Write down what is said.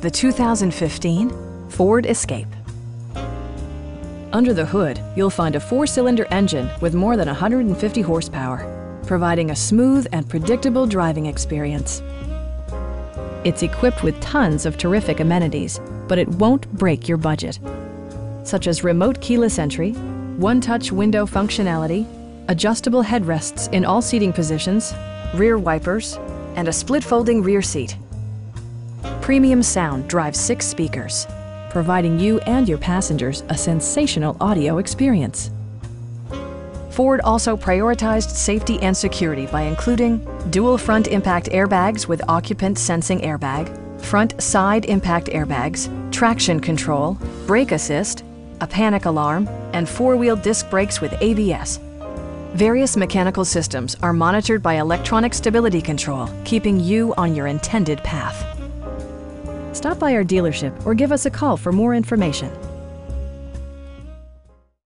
the 2015 Ford Escape. Under the hood, you'll find a 4-cylinder engine with more than 150 horsepower, providing a smooth and predictable driving experience. It's equipped with tons of terrific amenities, but it won't break your budget, such as remote keyless entry, one-touch window functionality, adjustable headrests in all seating positions, rear wipers, and a split-folding rear seat. Premium sound drives 6 speakers, providing you and your passengers a sensational audio experience. Ford also prioritized safety and security by including dual front impact airbags with occupant sensing airbag, front side impact airbags, traction control, brake assist, a panic alarm, and 4-wheel disc brakes with ABS. Various mechanical systems are monitored by electronic stability control, keeping you on your intended path. Stop by our dealership or give us a call for more information.